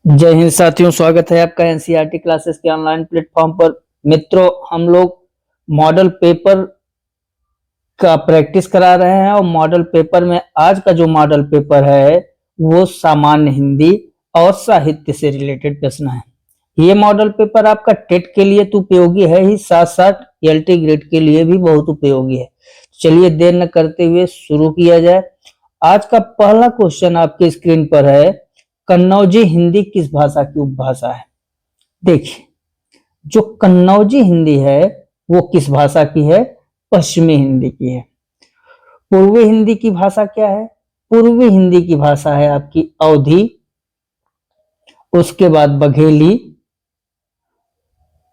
जय हिंद साथियों, स्वागत है आपका एनसीईआरटी क्लासेस के ऑनलाइन प्लेटफॉर्म पर। मित्रों, हम लोग मॉडल पेपर का प्रैक्टिस करा रहे हैं और मॉडल पेपर में आज का जो मॉडल पेपर है वो सामान्य हिंदी और साहित्य से रिलेटेड प्रश्न है। ये मॉडल पेपर आपका टेट के लिए तो उपयोगी है ही, साथ साथ एलटी ग्रेड के लिए भी बहुत उपयोगी है। चलिए देर न करते हुए शुरू किया जाए। आज का पहला क्वेश्चन आपके स्क्रीन पर है, कन्नौजी हिंदी किस भाषा की उपभाषा है। देखिए, जो कन्नौजी हिंदी है वो किस भाषा की है? पश्चिमी हिंदी की है। पूर्वी हिंदी की भाषा क्या है? पूर्वी हिंदी की भाषा है आपकी अवधी, उसके बाद बघेली,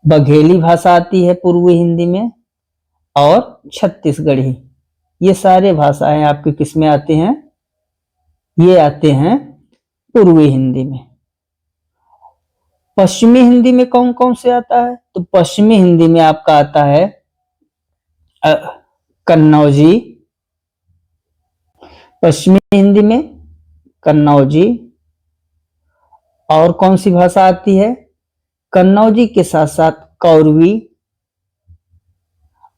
बघेली भाषा आती है पूर्वी हिंदी में, और छत्तीसगढ़ी। ये सारे भाषाएं आपके किस में आते हैं? ये आते हैं पूर्वी हिंदी में। पश्चिमी हिंदी में कौन कौन से आता है? तो पश्चिमी हिंदी में आपका आता है कन्नौजी, पश्चिमी हिंदी में कन्नौजी। और कौन सी भाषा आती है? कन्नौजी के साथ साथ कौरवी,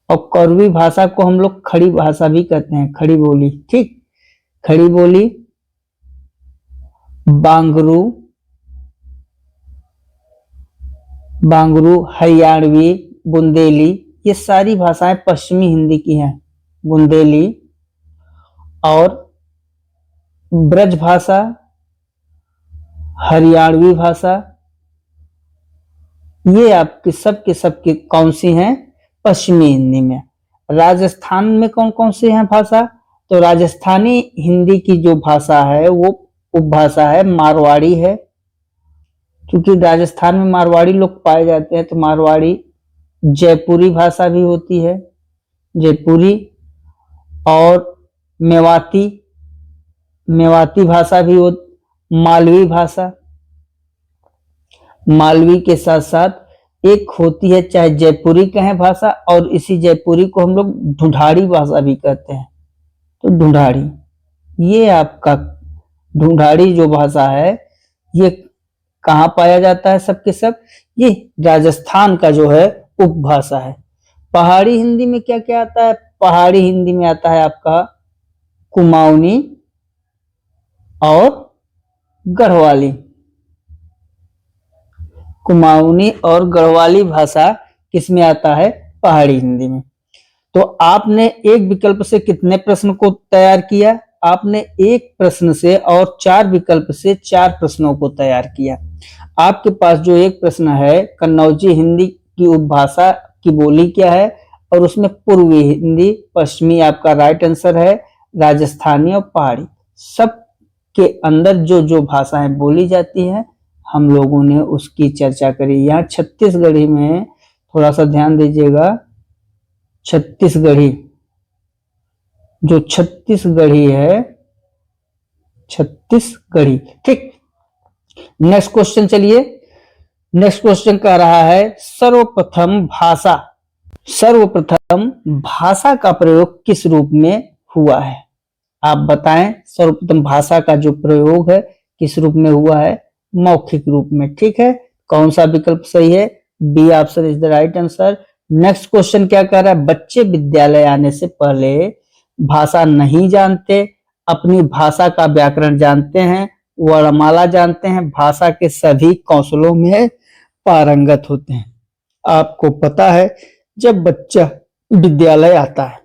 और कौरवी भाषा को हम लोग खड़ी भाषा भी कहते हैं, खड़ी बोली। ठीक, खड़ी बोली, बांगरू, बांगरू, हरियाणवी, बुंदेली, ये सारी भाषाएं पश्चिमी हिंदी की हैं। बुंदेली और ब्रज भाषा, हरियाणवी भाषा, ये आपकी सबके कौन सी हैं? पश्चिमी हिंदी में। राजस्थान में कौन कौन सी हैं भाषा? तो राजस्थानी हिंदी की जो भाषा है वो उपभाषा है मारवाड़ी है, क्योंकि राजस्थान में मारवाड़ी लोग पाए जाते हैं, तो मारवाड़ी। जयपुरी भाषा भी होती है, जयपुरी। और मेवाती, मेवाती भाषा भी हो, मालवी भाषा, मालवी के साथ साथ एक होती है, चाहे जयपुरी कहें भाषा, और इसी जयपुरी को हम लोग ढूंढाड़ी भाषा भी कहते हैं। तो ढूंढाड़ी, ये आपका ढूंढाड़ी जो भाषा है ये कहाँ पाया जाता है? सबके सब ये राजस्थान का जो है उपभाषा है। पहाड़ी हिंदी में क्या क्या आता है? पहाड़ी हिंदी में आता है आपका कुमाऊनी और गढ़वाली। कुमाऊनी और गढ़वाली भाषा किसमें आता है? पहाड़ी हिंदी में। तो आपने एक विकल्प से कितने प्रश्न को तैयार किया? आपने एक प्रश्न से और 4 विकल्प से 4 प्रश्नों को तैयार किया। आपके पास जो एक प्रश्न है, कन्नौजी हिंदी की उपभाषा की बोली क्या है, और उसमें पूर्वी हिंदी, पश्चिमी आपका राइट आंसर है, राजस्थानी और पहाड़ी, सब के अंदर जो जो भाषाएं बोली जाती हैं हम लोगों ने उसकी चर्चा करी। यहाँ छत्तीसगढ़ी में थोड़ा सा ध्यान दीजिएगा, छत्तीसगढ़ी, जो छत्तीसगढ़ी है, छत्तीसगढ़ी। ठीक, नेक्स्ट क्वेश्चन चलिए। नेक्स्ट क्वेश्चन कह रहा है, सर्वप्रथम भाषा, सर्वप्रथम भाषा का प्रयोग किस रूप में हुआ है? आप बताएं, सर्वप्रथम भाषा का जो प्रयोग है किस रूप में हुआ है? मौखिक रूप में। ठीक है, कौन सा विकल्प सही है? B option is the right answer. Next question क्या कह रहा है, बच्चे विद्यालय आने से पहले भाषा नहीं जानते, अपनी भाषा का व्याकरण जानते हैं, वर्णमाला जानते हैं, भाषा के सभी कौशलों में पारंगत होते हैं। आपको पता है, जब बच्चा विद्यालय आता है,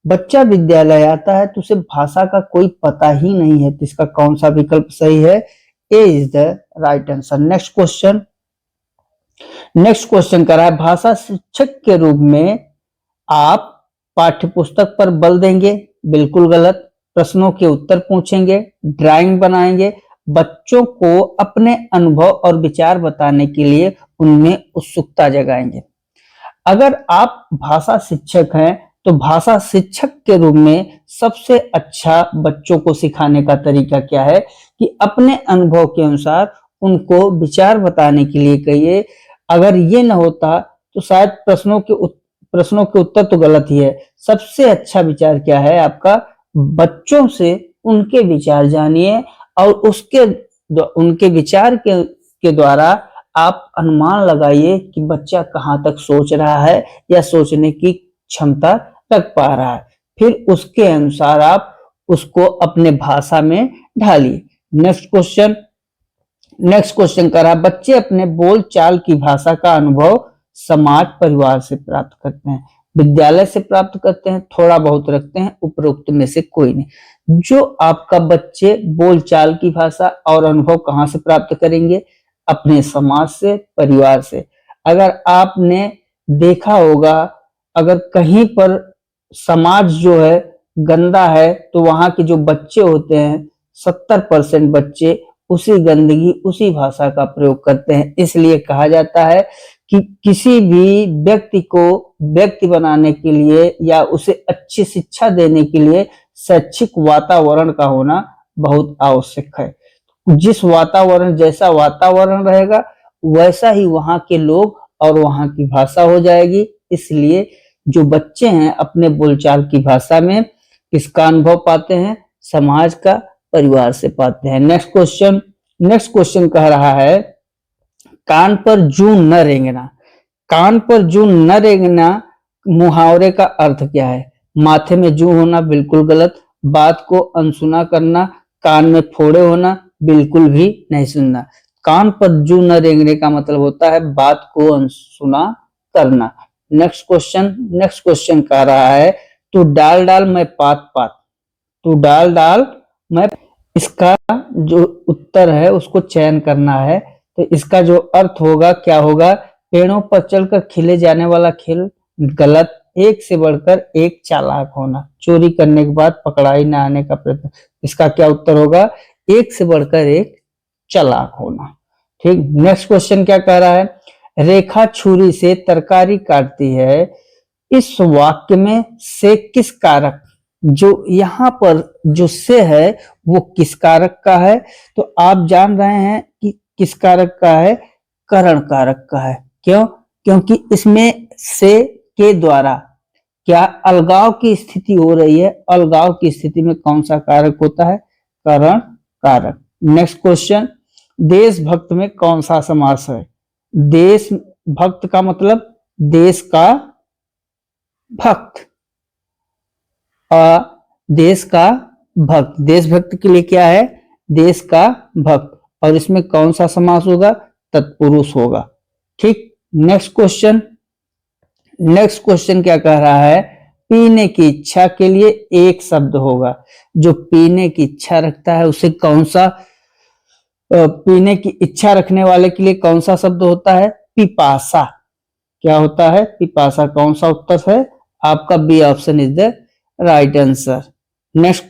बच्चा विद्यालय आता है तो उसे भाषा का कोई पता ही नहीं है, तो इसका कौन सा विकल्प सही है? A is the right answer. Next question, next question कर रहा है, भाषा शिक्षक के रूप में आप पाठ्यपुस्तक पर बल देंगे? बिल्कुल गलत। प्रश्नों के उत्तर पूछेंगे, ड्राइंग बनाएंगे, बच्चों को अपने अनुभव और विचार बताने के लिए उनमें उत्सुकता जगाएंगे। अगर आप भाषा शिक्षक हैं तो भाषा शिक्षक के रूप में सबसे अच्छा बच्चों को सिखाने का तरीका क्या है कि अपने अनुभव के अनुसार उनको विचार बताने के लिए कहिए। अगर ये न होता तो शायद प्रश्नों के उत्तर तो गलत ही है। सबसे अच्छा विचार क्या है आपका? बच्चों से उनके विचार जानिए और उनके विचार के के द्वारा आप अनुमान लगाइए कि बच्चा कहाँ तक सोच रहा है या सोचने की क्षमता रख पा रहा है। फिर उसके अनुसार आप उसको अपने भाषा में ढालिए। नेक्स्ट क्वेश्चन कर रहा है, बच्चे अपने बोल चाल की भाषा का अनुभव समाज परिवार से प्राप्त करते हैं, विद्यालय से प्राप्त करते हैं, थोड़ा बहुत रखते हैं, उपरोक्त में से कोई नहीं। जो आपका बच्चे बोल चाल की भाषा और अनुभव कहाँ से प्राप्त करेंगे? अपने समाज से, परिवार से। अगर आपने देखा होगा, अगर कहीं पर समाज जो है गंदा है तो वहां के जो बच्चे होते हैं 70% बच्चे उसी गंदगी, उसी भाषा का प्रयोग करते हैं। इसलिए कहा जाता है कि किसी भी व्यक्ति को व्यक्ति बनाने के लिए या उसे अच्छी शिक्षा देने के लिए शैक्षिक वातावरण का होना बहुत आवश्यक है। जैसा वातावरण रहेगा वैसा ही वहां के लोग और वहां की भाषा हो जाएगी। इसलिए जो बच्चे हैं अपने बोलचाल की भाषा में किसका अनुभव पाते हैं? समाज का, परिवार से पाते हैं। नेक्स्ट क्वेश्चन कह रहा है, कान पर जूं न रेंगना। कान पर जूं न रेंगना मुहावरे का अर्थ क्या है? माथे में जूं होना बिल्कुल गलत, बात को अनसुना करना, कान में फोड़े होना, बिल्कुल भी नहीं सुनना। कान पर जूं न रेंगने का मतलब होता है बात को अनसुना करना। नेक्स्ट क्वेश्चन कह रहा है, तू डाल डाल मैं पात पात। तू डाल डाल मैं, इसका जो उत्तर है उसको चयन करना है। तो इसका जो अर्थ होगा क्या होगा? पेड़ों पर चढ़कर खिले जाने वाला खेल गलत, एक से बढ़कर एक चालाक होना, चोरी करने के बाद पकड़ाई न आने का प्रयत्न। इसका क्या उत्तर होगा? एक से बढ़कर एक चालाक होना। ठीक। नेक्स्ट क्वेश्चन क्या कह रहा है, रेखा छुरी से तरकारी काटती है। इस वाक्य में से किस कारक, जो यहाँ पर जो से है वो किस कारक का है? तो आप जान रहे हैं कि किस कारक का है? करण कारक का है। क्यों? क्योंकि इसमें से के द्वारा क्या अलगाव की स्थिति हो रही है। अलगाव की स्थिति में कौन सा कारक होता है? करण कारक। नेक्स्ट क्वेश्चन, देशभक्त में कौन सा समास है? देशभक्त का मतलब देश का भक्त, देश का भक्त। देशभक्त के लिए क्या है? देश का भक्त। और इसमें कौन सा समास होगा? तत्पुरुष होगा। ठीक। नेक्स्ट क्वेश्चन क्या कह रहा है, पीने की इच्छा के लिए एक शब्द होगा। जो पीने की इच्छा रखता है उसे कौन सा, पीने की इच्छा रखने वाले के लिए कौन सा शब्द होता है? पिपासा। क्या होता है? पिपासा। कौन सा उत्तर है आपका? B option is the right answer. Next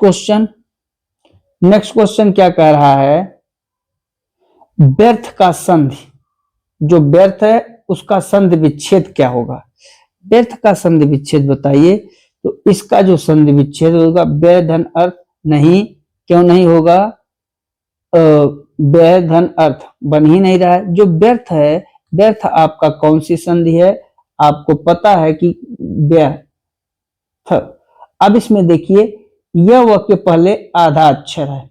question क्या कह रहा है, व्यर्थ का संधि, जो व्यर्थ है उसका संधि विच्छेद क्या होगा? व्यर्थ का संधि विच्छेद बताइए। तो इसका जो संधि विच्छेद होगा, व्यय धन अर्थ नहीं। क्यों नहीं होगा? व्यय धन अर्थ बन ही नहीं रहा है। जो व्यर्थ है, व्यर्थ आपका कौन सी संधि है? आपको पता है कि व्यर्थ। अब इसमें देखिए, यह व के पहले आधा अक्षर है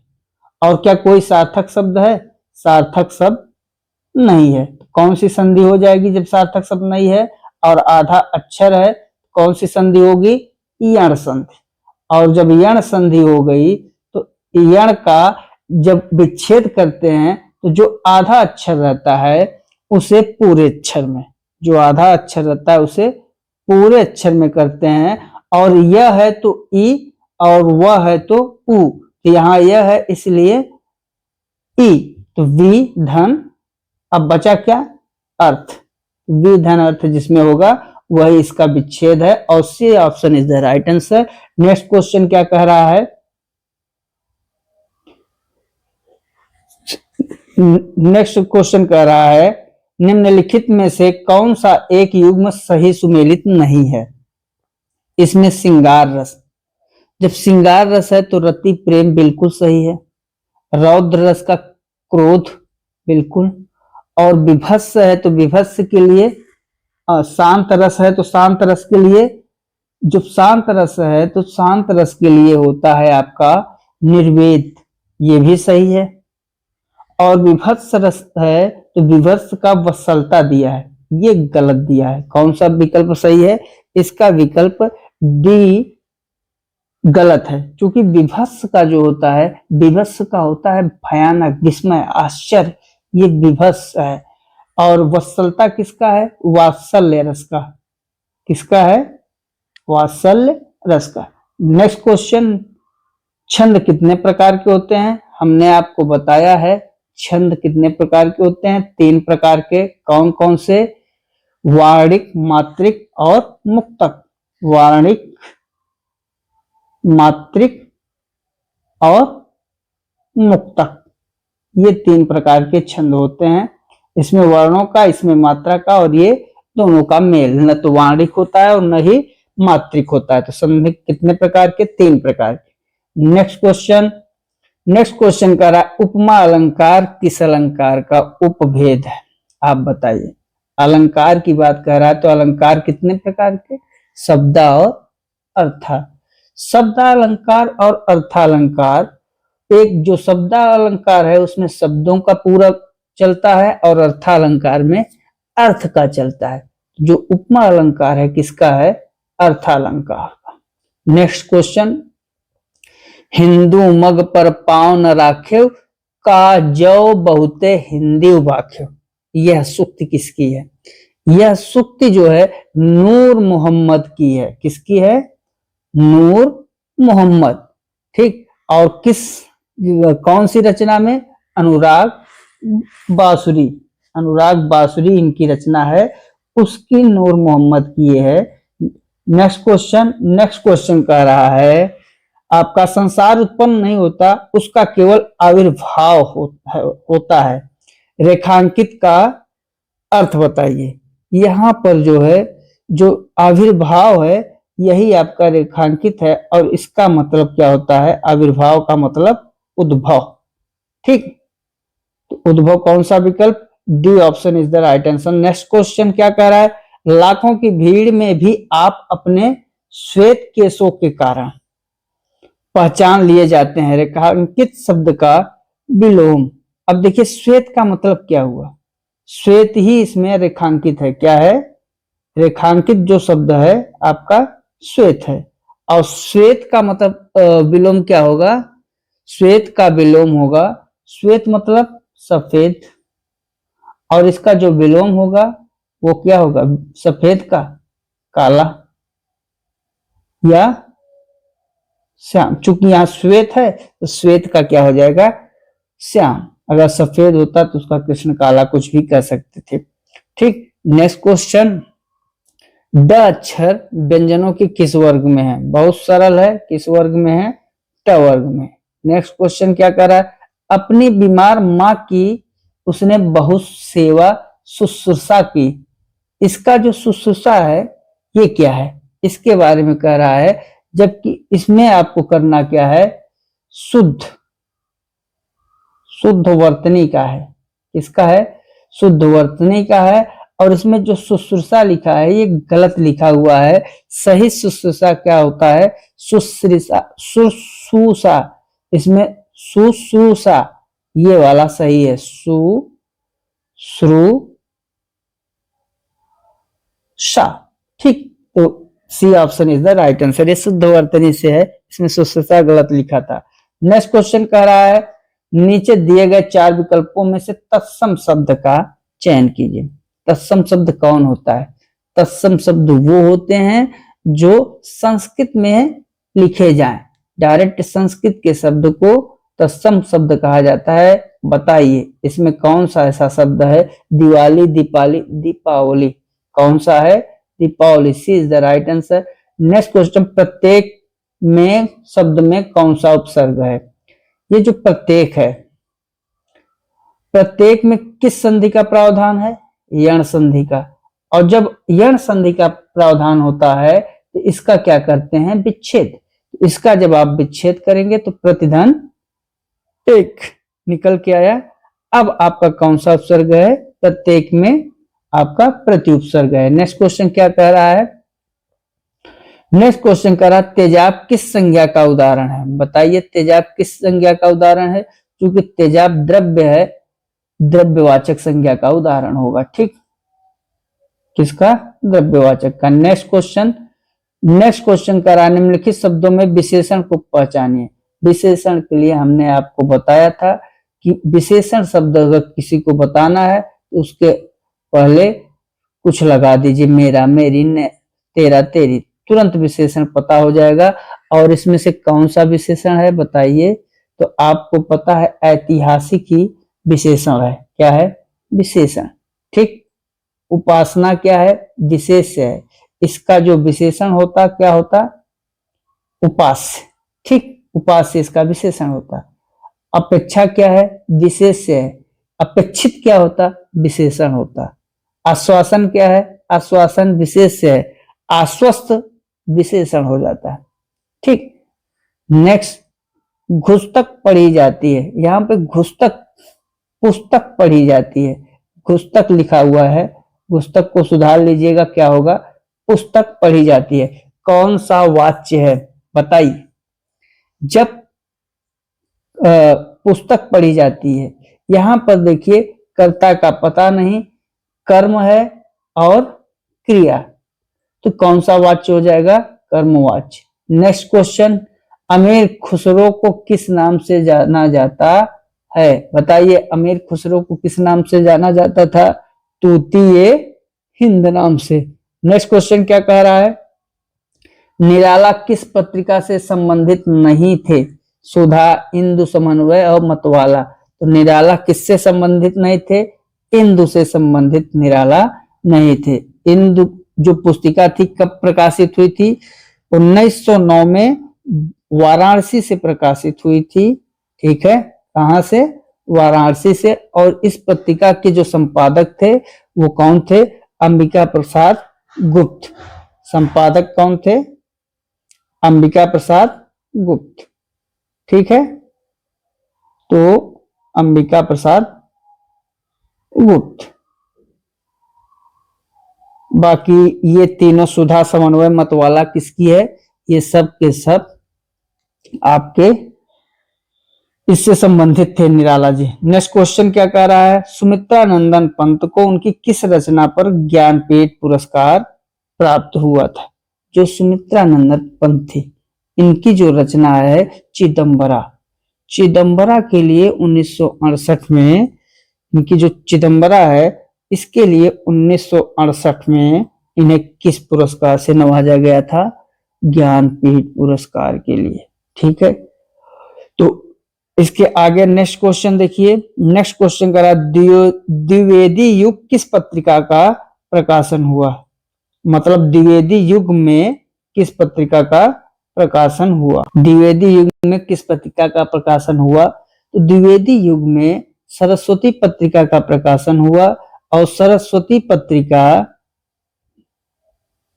और क्या कोई सार्थक शब्द है? सार्थक शब्द नहीं है। कौन सी संधि हो जाएगी जब सार्थक शब्द नहीं है और आधा अक्षर है? कौन सी संधि होगी? यण संधि। और जब यण संधि हो गई तो यण का जब विच्छेद करते हैं तो जो आधा अक्षर रहता है उसे पूरे अक्षर में, जो आधा अक्षर रहता है उसे पूरे अक्षर में करते हैं। और यह है तो ई और वह है तो उ। तो यहाँ यह है इसलिए ई। तो वी धन, अब बचा क्या? अर्थ। वी धन अर्थ जिसमें होगा वही इसका विच्छेद है और C option is the right answer. Next question क्या कह रहा है, नेक्स्ट क्वेश्चन कह रहा है, निम्नलिखित में से कौन सा एक युग्म सही सुमेलित नहीं है? इसमें श्रृंगार रस, जब श्रृंगार रस है तो रति प्रेम बिल्कुल सही है। रौद्र रस का क्रोध बिल्कुल। और विभत्स है तो विभत्स के लिए, शांत रस है तो शांत रस के लिए, जो शांत रस है तो शांत रस के लिए होता है आपका निर्वेद, ये भी सही है। और विभत्स रस है तो विभत्स का वत्सलता दिया है, ये गलत दिया है। कौन सा विकल्प सही है? इसका विकल्प डी गलत है, क्योंकि विभत्स का जो होता है, विभत्स का होता है भयानक, विस्मय, आश्चर्य, ये विभत्स है। और वत्सलता किसका है? वात्सल्य रस का। किसका है? वात्सल्य रस का। नेक्स्ट क्वेश्चन, छंद कितने प्रकार के होते हैं? हमने आपको बताया है छंद कितने प्रकार के होते हैं, 3 प्रकार के। कौन कौन से? वार्णिक, मात्रिक और मुक्तक। वार्णिक, मात्रिक और मुक्तक, ये 3 प्रकार के छंद होते हैं। इसमें वर्णों का, इसमें मात्रा का, और ये दोनों का मेल, न तो वार्णिक होता है और न ही मात्रिक होता है। तो छंद कितने प्रकार के? 3 प्रकार के। नेक्स्ट क्वेश्चन, नेक्स्ट क्वेश्चन कह रहा है उपमा अलंकार किस अलंकार का उपभेद है? आप बताइए। अलंकार की बात कर रहा है तो अलंकार कितने प्रकार के? शब्दा और अर्था। शब्दालंकार और अर्थालंकार, एक जो शब्दालंकार है उसमें शब्दों का पूरा चलता है और अर्थालंकार में अर्थ का चलता है। जो उपमा अलंकार है किसका है? अर्थालंकार का। नेक्स्ट क्वेश्चन, हिंदू मग पर पाँव न राख्यो, का जो बहुते हिंदी उबाख्यो। यह सूक्ति किसकी है? यह सूक्ति जो है नूर मोहम्मद की है। किसकी है? नूर मोहम्मद। ठीक, और कौन सी रचना में? अनुराग बासुरी। अनुराग बासुरी इनकी रचना है, उसकी नूर मोहम्मद की है। नेक्स्ट क्वेश्चन, नेक्स्ट क्वेश्चन कह रहा है आपका संसार उत्पन्न नहीं होता, उसका केवल आविर्भाव होता है। रेखांकित का अर्थ बताइए। यहाँ पर जो है, जो आविर्भाव है यही आपका रेखांकित है, और इसका मतलब क्या होता है? आविर्भाव का मतलब उद्भव। ठीक, तो उद्भव कौन सा विकल्प? D option is the right answer. Next question क्या कह रहा है? लाखों की भीड़ में भी आप अपने श्वेत केशों के कारण पहचान लिए जाते हैं। रेखांकित शब्द का विलोम। अब देखिए श्वेत का मतलब क्या हुआ? श्वेत ही इसमें रेखांकित है। क्या है? रेखांकित जो शब्द है आपका श्वेत है। और श्वेत का मतलब विलोम क्या होगा? श्वेत का विलोम होगा, श्वेत मतलब सफेद, और इसका जो विलोम होगा वो क्या होगा? सफेद का काला या श्याम। चूंकि यहाँ श्वेत है तो श्वेत का क्या हो जाएगा? श्याम। अगर सफेद होता तो उसका कृष्ण काला कुछ भी कह सकते थे। ठीक, नेक्स्ट क्वेश्चन, ड अक्षर व्यंजनों के किस वर्ग में है? बहुत सरल है, किस वर्ग में है? ट वर्ग में। नेक्स्ट क्वेश्चन क्या कर रहा है? अपनी बीमार माँ की उसने बहुत सेवा शुश्रूषा की। इसका जो शुश्रूषा है ये क्या है? इसके बारे में कह रहा है, जबकि इसमें आपको करना क्या है? शुद्ध, शुद्ध वर्तनी का है। किसका है? शुद्ध वर्तनी का है। और इसमें जो शुश्रूषा लिखा है ये गलत लिखा हुआ है। सही शुश्रूषा क्या होता है? शुश्रूषा, शुश्रूषा। इसमें शुश्रूषा ये वाला सही है, शुश्रूषा। ठीक, तो C option is the right answer. ये शुद्ध वर्तनी से है, इसमें शुश्रूषा गलत लिखा था। नेक्स्ट क्वेश्चन कह रहा है नीचे दिए गए 4 विकल्पों में से तत्सम शब्द का चयन कीजिए। तत्सम शब्द कौन होता है? तत्सम शब्द वो होते हैं जो संस्कृत में लिखे जाएं। डायरेक्ट संस्कृत के शब्द को तत्सम शब्द कहा जाता है। बताइए इसमें कौन सा ऐसा शब्द है? दिवाली, दीपाली, दीपावली। कौन सा है? Deepavali. C is the right answer. Next question, प्रत्येक में शब्द में कौन सा उपसर्ग है? ये जो प्रत्येक है, प्रत्येक में किस संधि का प्रावधान है? यण संधि का। और जब यण संधि का प्रावधान होता है तो इसका क्या करते हैं? विच्छेद। इसका जब आप विच्छेद करेंगे तो प्रतिधन एक निकल के आया। अब आपका कौन सा उपसर्ग है? प्रत्येक में आपका प्रत्युपसर्ग है। नेक्स्ट क्वेश्चन क्या कह रहा है? नेक्स्ट क्वेश्चन कह रहा है तेजाब किस संज्ञा का उदाहरण है? बताइए तेजाब किस संज्ञा का उदाहरण है? क्योंकि तेजाब द्रव्य है द्रव्यवाचक संज्ञा का उदाहरण होगा। ठीक, किसका? द्रव्यवाचक का। नेक्स्ट क्वेश्चन कह रहा है निम्नलिखित शब्दों में विशेषण को पहचानिए। विशेषण के लिए हमने आपको बताया था कि विशेषण शब्द अगर किसी को बताना है तो उसके पहले कुछ लगा दीजिए, मेरा, मेरी, ने, तेरा, तेरी, तुरंत विशेषण पता हो जाएगा। और इसमें से कौन सा विशेषण है बताइए? तो आपको पता है ऐतिहासिक ही विशेषण है। क्या है? विशेषण। ठीक, उपासना क्या है? विशेष्य है। इसका जो विशेषण होता क्या होता? उपास्य। ठीक, उपास्य इसका विशेषण होता। अपेक्षा क्या है? विशेष्य है। अपेक्षित क्या होता? विशेषण होता। आश्वासन क्या है? आश्वासन विशेष्य है। आश्वस्त विशेषण हो जाता है। ठीक, नेक्स्ट, घुस्तक पढ़ी जाती है। यहाँ पे घुस्तक पुस्तक पढ़ी जाती है, घुस्तक लिखा हुआ है, घुस्तक को सुधार लीजिएगा, क्या होगा? पुस्तक पढ़ी जाती है। कौन सा वाच्य है बताइए? जब पुस्तक पढ़ी जाती है, यहां पर देखिए कर्ता का पता नहीं, कर्म है और क्रिया, तो कौन सा वाच्य हो जाएगा? कर्मवाच्य। नेक्स्ट क्वेश्चन, अमीर खुसरो को किस नाम से जाना जाता है बताइए? अमीर खुसरो को किस नाम से जाना जाता था? तूतीये हिंद नाम से। नेक्स्ट क्वेश्चन क्या कह रहा है? निराला किस पत्रिका से संबंधित नहीं थे? सुधा, इंदु, समन्वय और मतवाला। तो निराला किससे संबंधित नहीं थे? इंदु से संबंधित निराला नहीं थे। इंदु जो पुस्तिका थी कब प्रकाशित हुई थी? 1909 में वाराणसी से प्रकाशित हुई थी। ठीक है, कहां से? वाराणसी से। और इस पत्रिका के जो संपादक थे वो कौन थे? अंबिका प्रसाद गुप्त। संपादक कौन थे? अंबिका प्रसाद गुप्त। ठीक है, तो अंबिका प्रसाद गुप्त। बाकी ये तीनों, सुधा, समन्वय, मतवाला किसकी है? ये सब के सब आपके इससे संबंधित थे, निराला जी। नेक्स्ट क्वेश्चन क्या कह रहा है? सुमित्रा नंदन पंत को उनकी किस रचना पर ज्ञानपीठ पुरस्कार प्राप्त हुआ था? जो सुमित्रा नंदन पंत थी, इनकी जो रचना है चिदंबरा, चिदंबरा के लिए 1968 में, इनकी जो चिदंबरा है इसके लिए 1968 में इन्हें किस पुरस्कार से नवाजा गया था? ज्ञानपीठ पुरस्कार के लिए। ठीक है, तो इसके आगे नेक्स्ट क्वेश्चन देखिए। नेक्स्ट क्वेश्चन करा, द्विवेदी युग किस पत्रिका का प्रकाशन हुआ? मतलब द्विवेदी युग में किस पत्रिका का प्रकाशन हुआ? द्विवेदी युग में किस पत्रिका का प्रकाशन हुआ? तो द्विवेदी युग में सरस्वती पत्रिका का प्रकाशन हुआ। और सरस्वती पत्रिका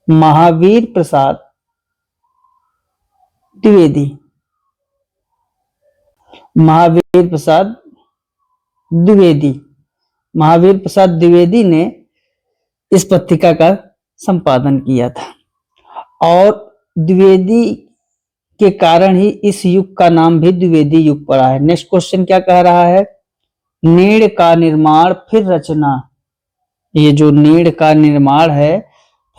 महावीर प्रसाद द्विवेदी, महावीर प्रसाद द्विवेदी, महावीर प्रसाद द्विवेदी ने इस पत्रिका का संपादन किया था। और द्विवेदी के कारण ही इस युग का नाम भी द्विवेदी युग पड़ा है। नेक्स्ट क्वेश्चन क्या कह रहा है? नीड़ का निर्माण फिर रचना, ये जो नीड़ का निर्माण है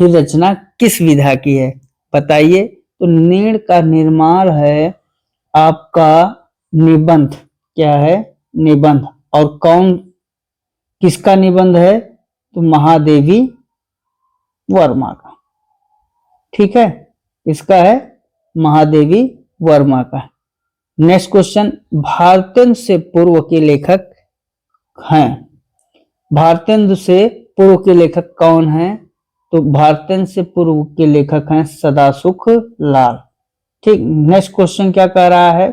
फिर रचना किस विधा की है बताइए? तो नीड़ का निर्माण है आपका निबंध। क्या है? निबंध। और कौन, किसका निबंध है? तो महादेवी वर्मा का। ठीक है, इसका है महादेवी वर्मा का। नेक्स्ट क्वेश्चन, भारतेंदु से पूर्व के लेखक हैं। भारतेंदु से पूर्व के लेखक कौन हैं? तो भारतेंदु से पूर्व के लेखक हैं सदासुख लाल। ठीक, नेक्स्ट क्वेश्चन क्या कह रहा है?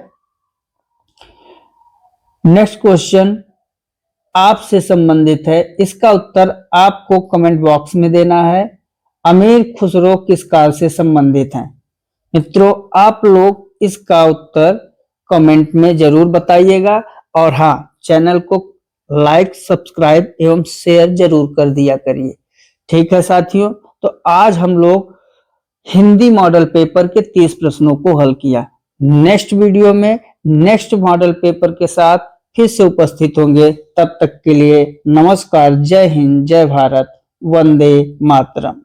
नेक्स्ट क्वेश्चन आपसे संबंधित है, इसका उत्तर आपको कमेंट बॉक्स में देना है। अमीर खुसरो किस काल से संबंधित हैं? मित्रों, आप लोग इसका उत्तर कमेंट में जरूर बताइएगा। और हाँ, चैनल को लाइक, सब्सक्राइब एवं शेयर जरूर कर दिया करिए। ठीक है साथियों, तो आज हम लोग हिंदी मॉडल पेपर के 30 प्रश्नों को हल किया। नेक्स्ट वीडियो में नेक्स्ट मॉडल पेपर के साथ फिर से उपस्थित होंगे। तब तक के लिए नमस्कार, जय हिंद, जय भारत, वंदे मातरम।